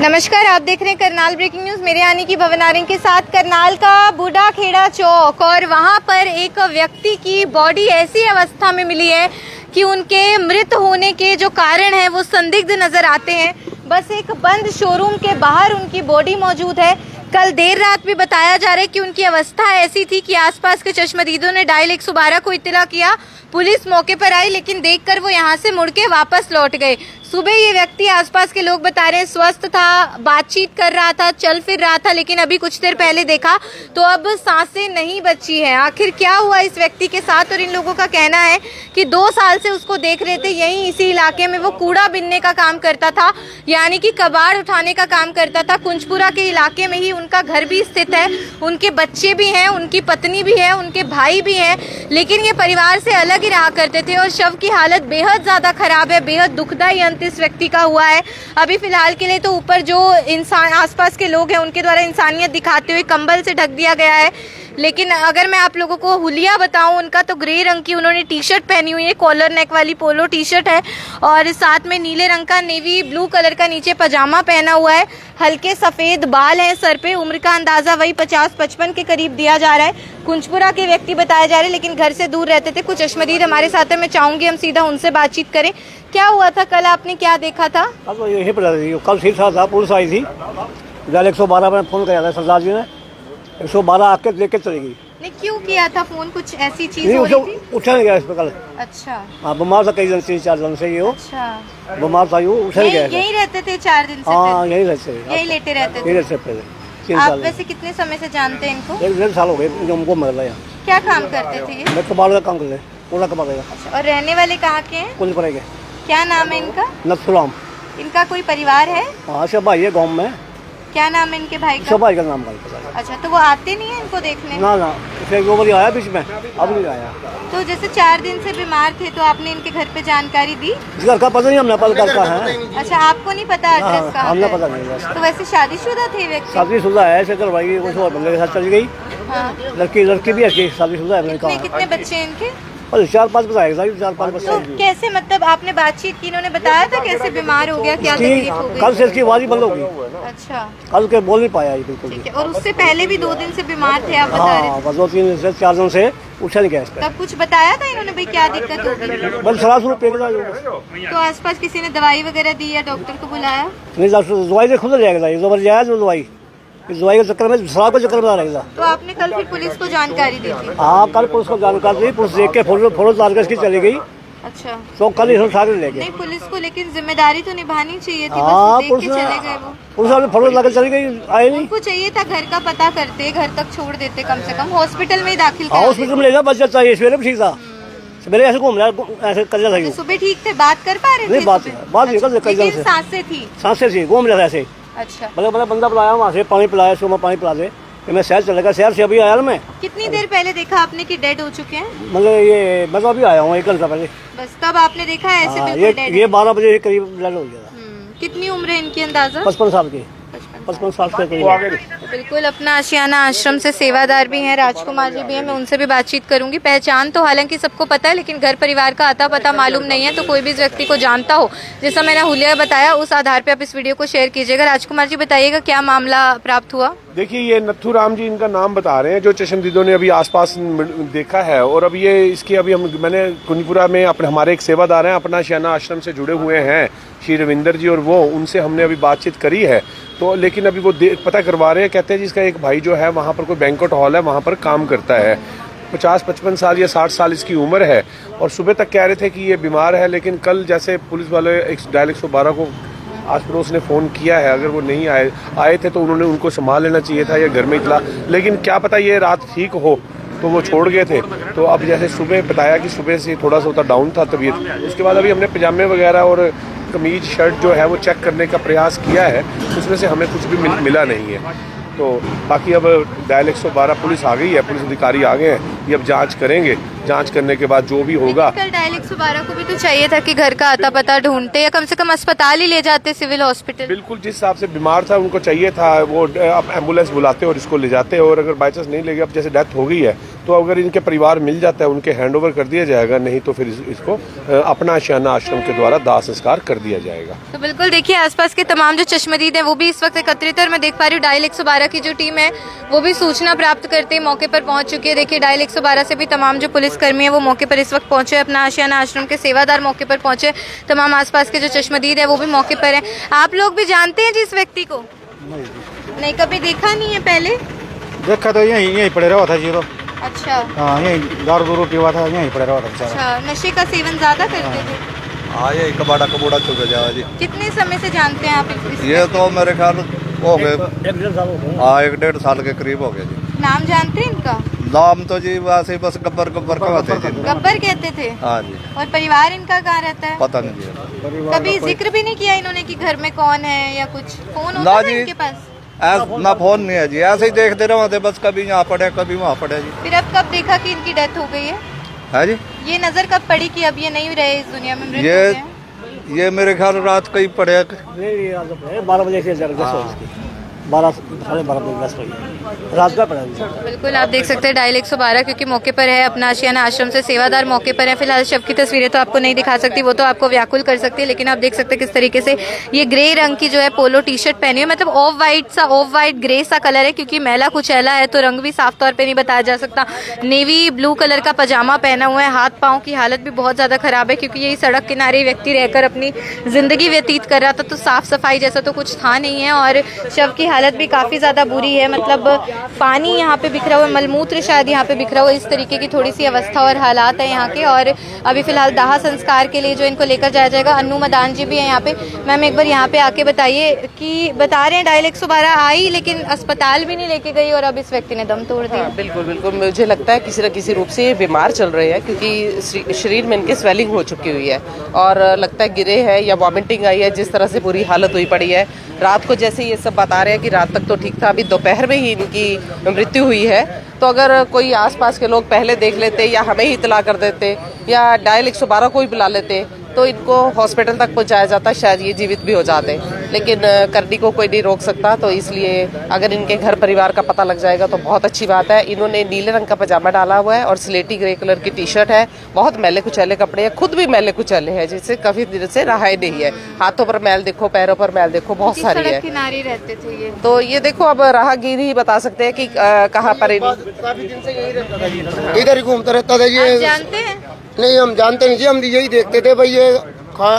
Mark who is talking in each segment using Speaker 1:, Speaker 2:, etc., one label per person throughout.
Speaker 1: नमस्कार, आप देख रहे हैं करनाल ब्रेकिंग न्यूज। मेरे यानी कि भवन आर्यन के साथ करनाल का बूढ़ा खेड़ा चौक, और वहां पर एक व्यक्ति की बॉडी ऐसी अवस्था में मिली है कि उनके मृत होने के जो कारण है वो संदिग्ध नजर आते हैं। बस एक बंद शोरूम के बाहर उनकी बॉडी मौजूद है। कल देर रात भी बताया जा रहा है कि उनकी अवस्था ऐसी थी कि आसपास के चश्मदीदों ने डायल 112 को इत्तला किया। पुलिस मौके पर आई, लेकिन देखकर वो यहां से मुड़ के वापस लौट गए। सुबह ये व्यक्ति, आसपास के लोग बता रहे हैं, स्वस्थ था, बातचीत कर रहा था, चल फिर रहा था, लेकिन अभी कुछ देर पहले देखा तो अब सांसें नहीं बची हैं। आखिर क्या हुआ इस व्यक्ति के साथ? और इन लोगों का कहना है कि 2 साल से उसको देख रहे थे, यहीं इसी इलाके में वो कूड़ा बिनने का काम करता था, यानी कि कबाड़ उठाने का काम करता था। कुंजपुरा के इलाके में ही उनका घर भी स्थित है, उनके बच्चे भी हैं, उनकी पत्नी भी है, उनके भाई भी हैं, लेकिन ये परिवार से अलग ही रहा करते थे। और शव की हालत बेहद ज्यादा खराब है, बेहद दुखदायी अंत इस व्यक्ति का हुआ है। अभी फिलहाल के लिए तो ऊपर जो इंसान, आसपास के लोग हैं, उनके द्वारा इंसानियत दिखाते हुए कंबल से ढक दिया गया है। लेकिन अगर मैं आप लोगों को हुलिया बताऊं उनका, तो ग्रे रंग की उन्होंने टी शर्ट पहनी हुई है, कॉलर नेक वाली पोलो टी शर्ट है, और साथ में नीले रंग का नेवी ब्लू कलर का नीचे पजामा पहना हुआ है। हल्के सफेद बाल हैं सर पे। उम्र का अंदाजा वही 50-55 के करीब दिया जा रहा है। कुंजपुरा के व्यक्ति बताए जा रहे हैं, लेकिन घर से दूर रहते थे। कुछ चश्मदीद हमारे साथ है, मैं चाहूंगी हम सीधा उनसे बातचीत करें। क्या हुआ था कल, आपने क्या देखा था?
Speaker 2: तो यही पता थी, कल ठीक था, पुलिस आई थी, 112 में फ़ोन किया था सरदार जी ने, 112 आके लेके चली गई।
Speaker 1: नहीं, क्यों किया था फोन? कुछ ऐसी चीज
Speaker 2: नहीं,
Speaker 1: हो रही थी?
Speaker 2: उठा नहीं गया इस पे कल।
Speaker 1: अच्छा।
Speaker 2: हाँ, बीमार था कई दिन, 3-4 दिन से ये हो।
Speaker 1: अच्छा,
Speaker 2: बीमार था, ये उठा नहीं गया।
Speaker 1: यही रहते थे 4 दिन से?
Speaker 2: हाँ, यही रहते,
Speaker 1: यही लेटे रहते
Speaker 2: यही
Speaker 1: थे?
Speaker 2: रहते पहले 3
Speaker 1: आप
Speaker 2: साल।
Speaker 1: वैसे कितने समय से जानते हैं इनको?
Speaker 2: 1.5 साल हो गए जो हमको मिल रहा है।
Speaker 1: क्या काम करते थे ये?
Speaker 2: मैं कबाड़ का काम कर रहे, पूरा कबाड़ का।
Speaker 1: अच्छा, और रहने वाले कहाँ के हैं?
Speaker 2: कुल पड़ेगा।
Speaker 1: क्या नाम है इनका?
Speaker 2: नथुराम।
Speaker 1: इनका कोई परिवार है?
Speaker 2: हाँ, सब भाई है गाँव में।
Speaker 1: क्या नाम है इनके भाई का?
Speaker 2: सब भाई का नाम का।
Speaker 1: अच्छा, तो वो आते नहीं है इनको देखने?
Speaker 2: ना, फिर 2 बजे आया बीच में, अब नहीं आया।
Speaker 1: तो जैसे 4 दिन से बीमार थे, तो आपने इनके घर पे जानकारी दी?
Speaker 2: घर का पता नहीं, हमने पता घर का है।
Speaker 1: अच्छा, आपको नहीं पता एड्रेस का?
Speaker 2: हमने पता नहीं बस।
Speaker 1: तो वैसे शादीशुदा थे व्यक्ति?
Speaker 2: शादीशुदा है, ऐसे करवाई, कुछ और बंदे के साथ चली गई।
Speaker 1: हाँ।
Speaker 2: लड़की भी है, शादीशुदा है।
Speaker 1: कितने बच्चे हैं इनके?
Speaker 2: 4-5 बताएगा, 4-5 बच्चे।
Speaker 1: तो कैसे, मतलब आपने बातचीत की, इन्होंने बताया था कैसे बीमार हो गया, क्या तकलीफ हो गई?
Speaker 2: कल से इसकी आवाज ही बंद हो गई।
Speaker 1: अच्छा,
Speaker 2: कल के बोल नहीं पाया ये बिल्कुल भी।
Speaker 1: ठीक है। और उससे पहले भी 2 दिन से बीमार थे आप बता रहे
Speaker 2: हाँ,
Speaker 1: थे?
Speaker 2: बस 2-3 से 4 दिन से उठा नहीं गया इस पे।
Speaker 1: तब कुछ बताया था इन्होंने भाई क्या दिक्कत होगी?
Speaker 2: बस सलाह शुरू पेड़ का
Speaker 1: तो आसपास किसी ने दवाई वगैरह दी या डॉक्टर को बुलाया?
Speaker 2: नहीं, दवाई से खुद जाएगा, ये दोबारा जाएगा जो दवाई, इस दवाई के चक्कर में, शराब के चक्कर में रहेगा।
Speaker 1: तो आपने कल फिर पुलिस को जानकारी दी थी?
Speaker 2: हाँ, कल पुलिस को जानकारी दी, पुलिस देख के फोटो उतार के इसकी चली गई।
Speaker 1: अच्छा,
Speaker 2: तो कल ही उठा के ले गए।
Speaker 1: नहीं, पुलिस को लेकिन जिम्मेदारी तो निभानी चाहिए थी।
Speaker 2: हाँ,
Speaker 1: बस देख के
Speaker 2: पुलिस
Speaker 1: चले गए वो।
Speaker 2: पुलिस वाले फोटो ला के चली गई, आए नहीं।
Speaker 1: उनको चाहिए था घर का पता करते, घर तक छोड़ देते, कम से कम हॉस्पिटल में ही दाखिल करा
Speaker 2: हॉस्पिटल में ले जा, बच्चा चाहिए। सवेरे भी ठीक था, सवेरे ऐसे घूम रहा, ऐसे कर रहा
Speaker 1: देते।
Speaker 2: था।
Speaker 1: सुबह ठीक थे, बात कर पा रहे थे?
Speaker 2: नहीं, बात नहीं कर कई दिन
Speaker 1: लेकिन
Speaker 2: से
Speaker 1: सांसें थी?
Speaker 2: सांसें थी, घूम रहा था ऐसे।
Speaker 1: अच्छा,
Speaker 2: बड़ा बंदा बुलाया वहाँ से, पानी पिलाया, सुबह पानी पिला दे, मैं शहर चला गया। शहर से अभी आया ना मैं।
Speaker 1: कितनी देर पहले देखा आपने कि डेड हो चुके हैं?
Speaker 2: मैं तो अभी आया हूँ 1 घंटा पहले।
Speaker 1: बस तब आपने देखा है ऐसे
Speaker 2: हाँ,
Speaker 1: बिल्कुल डेड?
Speaker 2: ये 12 बजे के करीब ब्लड हो गया था।
Speaker 1: कितनी उम्र है इनकी अंदाजा?
Speaker 2: 55 साल की, 55 साल के करीब।
Speaker 1: बिल्कुल अपना आशियाना आश्रम से सेवादार भी हैं, राजकुमार जी भी हैं, मैं उनसे भी बातचीत करूंगी। पहचान तो हालांकि सबको पता है, लेकिन घर परिवार का अता पता मालूम नहीं है। तो कोई भी इस व्यक्ति को जानता हो, जैसा मैंने हुलिया बताया, उस आधार पे आप इस वीडियो को शेयर कीजिएगा। राजकुमार जी, बताइएगा क्या मामला प्राप्त हुआ?
Speaker 3: देखिए, ये नथुराम जी इनका नाम बता रहे हैं, जो चश्मदीदों ने अभी आसपास देखा है। और अब ये इसकी मैंने कुंजपुरा में अपने हमारे एक सेवादार हैं, अपना आशियाना आश्रम से जुड़े हुए हैं, श्री रविंदर जी, और वो उनसे हमने अभी बातचीत करी है। तो लेकिन अभी वो पता करवा रहे हैं, कहते हैं जिसका एक भाई जो है वहाँ पर कोई बैंक्वेट हॉल है, वहाँ पर काम करता है। 50-55 साल या 60 साल इसकी उम्र है, और सुबह तक कह रहे थे कि ये बीमार है। लेकिन कल जैसे पुलिस वाले डायल 112 को आस पड़ोस ने फ़ोन किया है, अगर वो नहीं आए थे तो उन्होंने उनको संभाल लेना चाहिए था या घर में इतला, लेकिन क्या पता ये रात ठीक हो तो वो छोड़ गए थे। तो अब जैसे सुबह बताया कि सुबह से थोड़ा सा डाउन था तबीयत, उसके बाद अभी हमने पजामे वगैरह और कमीज शर्ट जो है वो चेक करने का प्रयास किया है, उसमें से हमें कुछ भी मिला नहीं है। तो बाकी अब डायल 112 पुलिस आ गई है, पुलिस अधिकारी आ गए हैं, ये अब जांच करेंगे। जांच करने के बाद जो भी होगा।
Speaker 1: कल डायल 112 को भी तो चाहिए था कि घर का अता पता ढूंढते, या कम से कम अस्पताल ही ले जाते, सिविल हॉस्पिटल।
Speaker 3: बिल्कुल, जिस हिसाब से बीमार था उनको चाहिए था, वो अब एम्बुलेंस बुलाते और इसको ले जाते। और अगर बाई चांस नहीं ले गए, अब जैसे डेथ हो गई है तो अगर इनके परिवार मिल जाता है उनके हैंड ओवर कर दिया जाएगा, नहीं तो फिर इसको अपना आशियाना आश्रम के द्वारा दाह संस्कार कर दिया जाएगा।
Speaker 1: तो बिल्कुल देखिए आसपास के तमाम जो चश्मदीद हैं वो भी इस वक्त एकत्रित है और मैं देख पा रही हूँ डायल 112 की जो टीम है वो भी सूचना प्राप्त करते ही मौके पर पहुंच चुकी है। देखिए डायल 112 से भी तमाम जो पुलिसकर्मी है वो मौके पर इस वक्त पहुंचे, अपना आशियाना आश्रम के सेवादार मौके पर पहुंचे, तमाम आसपास के जो चश्मदीद है वो भी मौके पर है। आप लोग भी जानते हैं जिस व्यक्ति को? नहीं, कभी देखा नहीं है पहले?
Speaker 4: देखा तो यहीं पड़े रहा था जी। तो
Speaker 1: अच्छा,
Speaker 4: हाँ, यहीं दारू दूरू पीवा था, यहीं पड़े रहा था बेचारा।
Speaker 1: अच्छा, नशे का सेवन ज्यादा करते थे?
Speaker 5: हाँ, ये कबाड़ा चुका जाए जी।
Speaker 1: कितने समय से जानते हैं आप
Speaker 5: ये तो मेरे ख्याल हो गए
Speaker 2: 1.5 साल हो गए।
Speaker 5: हाँ, 1.5 साल के करीब हो गया जी।
Speaker 1: नाम जानते हैं इनका?
Speaker 5: नाम तो जी वैसे ही बस गब्बर कहते जी।
Speaker 1: गब्बर कहते थे?
Speaker 5: हाँ जी।
Speaker 1: और परिवार इनका कहाँ रहता है?
Speaker 5: पता नहीं जी।
Speaker 1: कभी जिक्र भी नहीं किया इन्होंने कि घर में कौन है या कुछ? फोन होता
Speaker 5: ना
Speaker 1: था
Speaker 5: जी।
Speaker 1: इनके पास?
Speaker 5: ना फोन नहीं है जी, ऐसे ही देखते रहे बस, कभी यहाँ पड़े कभी वहाँ पड़े जी।
Speaker 1: फिर अब कब देखा कि इनकी डेथ हो गई है?
Speaker 5: है जी।
Speaker 1: ये नजर कब पड़ी कि अब ये नहीं रहे इस दुनिया में, मृत हो गए हैं?
Speaker 5: ये मेरे ख्याल रात कहीं पड़े।
Speaker 2: 12 बजे से 12 साढ़े 12 बजे 10 बजे रात का पड़ा।
Speaker 1: बिल्कुल आप देख सकते हैं डायल 112 क्योंकि मौके पर है, अपना आशियाना आश्रम से सेवादार मौके पर है। फिलहाल शव की तस्वीरें तो आपको नहीं दिखा सकती, वो तो आपको व्याकुल कर सकती है, लेकिन आप देख सकते हैं किस तरीके से ये ग्रे रंग की जो है पोलो टी शर्ट पहनी है, मतलब ऑफ वाइट ग्रे सा कलर है क्योंकि मैला कुचैला है तो रंग भी साफ तौर पर नहीं बताया जा सकता। नेवी ब्लू कलर का पजामा पहना हुआ है, हाथ पाँव की हालत भी बहुत ज़्यादा खराब है क्योंकि यही सड़क किनारे व्यक्ति रहकर अपनी ज़िंदगी व्यतीत कर रहा था, तो साफ सफाई जैसा तो कुछ था नहीं है। और शव की हालत भी काफ़ी ज़्यादा बुरी है, मतलब पानी यहाँ पे बिखरा हुआ, मलमूत्र शायद यहाँ पे बिखरा हुआ, इस तरीके की थोड़ी सी अवस्था और हालात है यहाँ के। और अभी फिलहाल दाह संस्कार के लिए जो इनको लेकर जाया जाएगा, अन्नू मदान जी भी है यहाँ पे। मैम एक बार यहाँ पे आके बताइए कि बता रहे हैं डायल 112 आई लेकिन अस्पताल भी नहीं लेके गई और अब इस व्यक्ति ने दम तोड़ दिया।
Speaker 6: बिल्कुल बिल्कुल, मुझे लगता है किसी न किसी रूप से ये बीमार चल रहे हैं क्योंकि शरीर में इनके स्वेलिंग हो चुकी हुई है और लगता है गिरे हैं या वॉमिटिंग आई है, जिस तरह से बुरी हालत हुई पड़ी है। रात को जैसे ये सब बता रहे हैं कि रात तक तो ठीक था, अभी दोपहर में ही इनकी मृत्यु हुई है। तो अगर कोई आसपास के लोग पहले देख लेते या हमें ही इतला कर देते या डायल 112 को ही बुला लेते तो इनको हॉस्पिटल तक पहुंचाया जाता, शायद ये जीवित भी हो जाते, लेकिन करनी को कोई नहीं रोक सकता। तो इसलिए अगर इनके घर परिवार का पता लग जाएगा तो बहुत अच्छी बात है। इन्होंने नीले रंग का पजामा डाला हुआ है और स्लेटी ग्रे कलर की टी शर्ट है, बहुत मैले कुचैले कपड़े हैं, खुद भी मैले कुचैले हैं जिससे काफी देर से रहा ही नहीं है। हाथों पर मैल देखो, पैरों पर मैल देखो, बहुत सारी है।
Speaker 1: किनारे रहते थे ये,
Speaker 6: तो ये देखो अब राहगीर ही बता सकते हैं कि कहाँ पर
Speaker 7: काफी दिन से यही रहता था जी, इधर ही घूमता रहता था
Speaker 1: आप
Speaker 7: ये।
Speaker 1: जानते हैं?
Speaker 7: नहीं, हम जानते नहीं जी, हम यही देखते थे भाई ये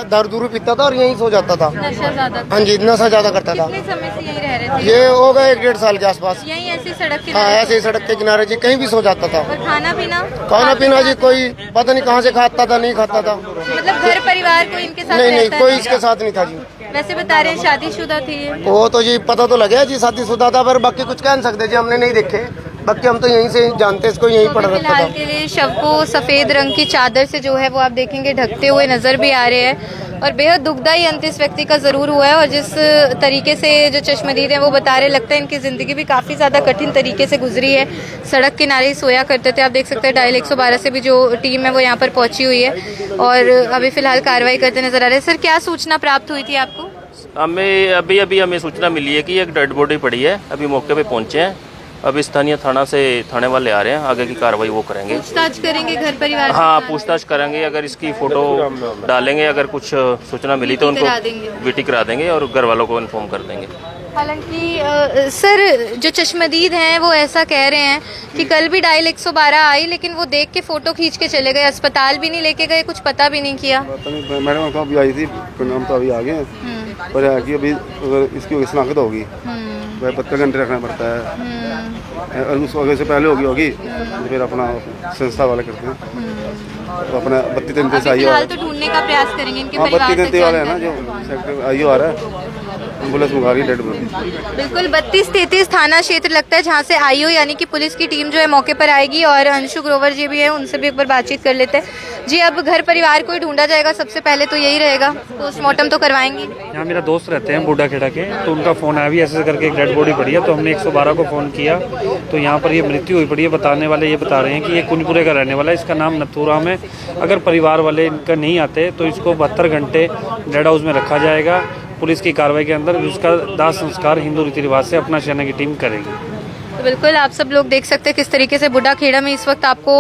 Speaker 7: दारू दूरू पीता था और यहीं सो जाता था।
Speaker 1: नशा ज्यादा?
Speaker 7: हाँ जी, नशा ज्यादा करता था।
Speaker 1: कितने समय से यही रह रहे थे?
Speaker 7: ये हो गए 1.5 साल के आसपास।
Speaker 1: यहीं ऐसी सड़क
Speaker 7: हाँ,
Speaker 1: किनारे?
Speaker 7: ऐसे ही सड़क के किनारे जी, कहीं भी सो जाता था।
Speaker 1: और खाना पीना?
Speaker 7: खाना पीना जी कोई पता नहीं कहाँ से खाता था, नहीं खाता था।
Speaker 1: मतलब घर परिवार को इनके साथ
Speaker 7: नहीं नहीं,
Speaker 1: रहता
Speaker 7: कोई
Speaker 1: है?
Speaker 7: इसके साथ नहीं था जी।
Speaker 1: वैसे बता रहे हैं शादीशुदा थी ये?
Speaker 7: वो तो जी पता तो लगे जी शादीशुदा था, पर बाकी कुछ कह नहीं सकते जी, हमने नहीं देखे। बाकी हम तो यहीं से जानते, इसको यहीं
Speaker 1: तो
Speaker 7: पड़ा
Speaker 1: अभी
Speaker 7: रहता
Speaker 1: फिलहाल
Speaker 7: था।
Speaker 1: के लिए शव को सफेद रंग की चादर से जो है वो आप देखेंगे ढकते हुए नजर भी आ रहे हैं और बेहद दुखदाई अंत इस व्यक्ति का जरूर हुआ है। और जिस तरीके से जो चश्मदीद हैं वो बता रहे, लगता है इनकी जिंदगी भी काफी ज्यादा कठिन तरीके से गुजरी है, सड़क किनारे ही सोया करते थे। आप देख सकते हैं डायल 112 से भी जो टीम है वो यहाँ पर पहुंची हुई है और अभी फिलहाल कार्रवाई करते नजर आ रहे हैं। सर क्या सूचना प्राप्त हुई थी आपको?
Speaker 8: हमें अभी हमें सूचना मिली है कि एक डेड बॉडी पड़ी है, अभी मौके पे पहुंचे हैं। अभी स्थानीय थाने वाले आ रहे हैं, आगे की कार्रवाई वो करेंगे।
Speaker 1: पूछताछ करेंगे घर परिवार के
Speaker 8: हाँ,
Speaker 1: साथ?
Speaker 8: पूछताछ करेंगे, अगर इसकी फोटो डालेंगे, अगर कुछ सूचना मिली तो उनको वीटी करा देंगे और घर वालों को इन्फॉर्म कर देंगे।
Speaker 1: हालांकि सर जो चश्मदीद हैं वो ऐसा कह रहे हैं कि कल भी डायल 112 आई लेकिन वो देख के फोटो खींच के चले गए, अस्पताल भी नहीं लेके गए, कुछ पता भी नहीं किया।
Speaker 4: मैडम तो अभी आई थी, हम तो अभी आ गए, पर है कि अभी अगर इसकी शनाख्त होगी 72 घंटे रखना पड़ता है और उस वजह से पहले होगी तो फिर अपना संस्था वाले करते हैं तो अपना 32 से आई
Speaker 1: फिलहाल तो ढूंढने का प्रयास करेंगे इनके
Speaker 4: हाँ,
Speaker 1: परिवार
Speaker 4: 32
Speaker 1: तक
Speaker 4: वाले हैं ना,
Speaker 1: जानकारी।
Speaker 4: जो सेक्टर आईओ आ रहा है, एम्बुलेंस मंगा रही है डेड बॉडी।
Speaker 1: बिल्कुल 32-33 थाना क्षेत्र लगता है जहाँ से आईओ यानी कि पुलिस की टीम जो है मौके पर आएगी और अंशु ग्रोवर जी भी है, उनसे भी एक बार बातचीत कर लेते हैं। जी अब घर परिवार को ही ढूंढा जाएगा, सबसे पहले तो यही रहेगा, पोस्टमार्टम तो करवाएंगे।
Speaker 9: यहाँ मेरा दोस्त रहते हैं बूढ़ा खेड़ा के, तो उनका फ़ोन आया भी ऐसे करके एक डेड बॉडी पड़ी है, तो हमने 112 को फ़ोन किया तो यहाँ पर ये मृत्यु हुई पड़ी है। बताने वाले ये बता रहे हैं कि ये कुनपुरे का रहने वाला है, इसका नाम नथुराम है। अगर परिवार वाले इनका नहीं आते तो इसको 72 घंटे डेड हाउस में रखा जाएगा पुलिस की कार्रवाई के अंदर। उसका दाह संस्कार हिंदू रीति रिवाज से अपना सेना की टीम करेगी।
Speaker 1: तो बिल्कुल आप सब लोग देख सकते हैं किस तरीके से बुढ़ा खेड़ा में इस वक्त आपको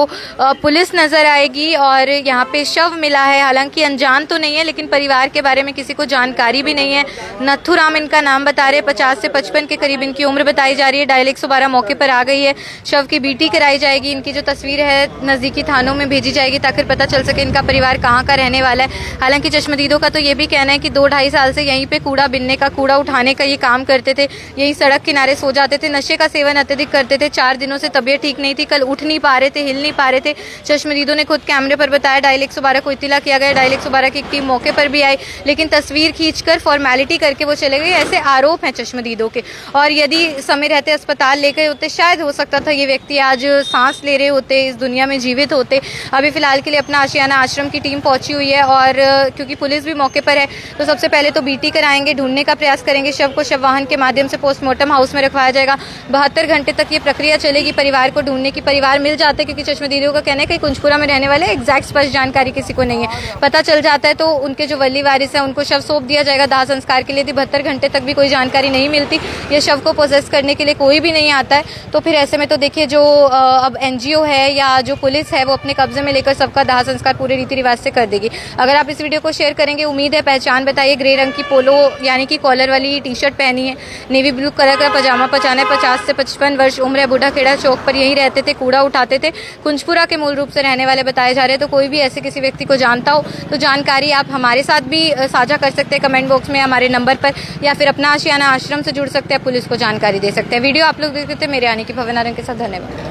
Speaker 1: पुलिस नजर आएगी और यहाँ पे शव मिला है। हालांकि अनजान तो नहीं है, लेकिन परिवार के बारे में किसी को जानकारी भी नहीं है। नथुराम इनका नाम बता रहे हैं, 50 से 55 के करीब इनकी उम्र बताई जा रही है। डायल 112 मौके पर आ गई है, शव की बीटी कराई जाएगी। इनकी जो तस्वीर है नज़दीकी थानों में भेजी जाएगी ताकि पता चल सके इनका परिवार कहाँ का रहने वाला है। हालांकि चश्मदीदों का तो ये भी कहना है कि 2-2.5 साल से यहीं पे कूड़ा बिनने का, कूड़ा उठाने का ये काम करते थे, यहीं सड़क किनारे सो जाते थे, नशे का सेवन अत्यधिक करते थे। 4 दिनों से तबीयत ठीक नहीं थी, कल उठ नहीं पा रहे थे, हिल नहीं पा रहे थे। चश्मदीदों ने खुद कैमरे पर बताया। डायल 112 को इत्तला किया गया, डायल 112 की टीम मौके पर भी आई, लेकिन तस्वीर खींचकर फॉर्मेलिटी करके वो चले गए। ऐसे आरोप हैं चश्मदीदों के। और यदि समय रहते अस्पताल ले गए होते, शायद हो सकता था ये व्यक्ति आज सांस ले रहे होते, इस दुनिया में जीवित होते। अभी फिलहाल के लिए अपना आशियाना आश्रम की टीम पहुंची हुई है और क्योंकि पुलिस भी मौके पर है तो सबसे पहले तो बीटी कराएंगे, ढूंढने का प्रयास करेंगे। शव को शव वाहन के माध्यम से पोस्टमार्टम हाउस में रखवाया जाएगा। 72 घंटे तक ये प्रक्रिया चलेगी परिवार को ढूंढने की। परिवार मिल जाते हैं, क्योंकि चश्मदीदों का कहना है कि कुंजपुरा में रहने वाले, एग्जैक्ट स्पष्ट जानकारी किसी को नहीं है। पता चल जाता है तो उनके जो वली वारिस है उनको शव सौंप दिया जाएगा दाह संस्कार के लिए। यदि 72 घंटे तक भी कोई जानकारी नहीं मिलती, ये शव को प्रोसेस करने के लिए कोई भी नहीं आता है, तो फिर ऐसे में तो देखिए जो अब एनजीओ है या जो पुलिस है वो अपने कब्जे में लेकर सबका दाह संस्कार पूरे रीति रिवाज से कर देगी। अगर आप इस वीडियो को शेयर करेंगे, उम्मीद है पहचान बताइए। ग्रे रंग की पोलो यानी कि कॉलर वाली टी शर्ट पहनी है, नेवी ब्लू कलर का पजामा पहना है, 50 से 55 वर्ष उम्र है, बूढ़ा खेड़ा चौक पर यहीं रहते थे, कूड़ा उठाते थे, कुंजपुरा के मूल रूप से रहने वाले बताए जा रहे हैं। तो कोई भी ऐसे किसी व्यक्ति को जानता हो तो जानकारी आप हमारे साथ भी साझा कर सकते हैं कमेंट बॉक्स में हमारे नंबर पर, या फिर अपना आशियाना आश्रम से जुड़ सकते हैं, पुलिस को जानकारी दे सकते हैं। वीडियो आप लोग देखते थे मेरे आने की भवनारंग के साथ। धन्यवाद।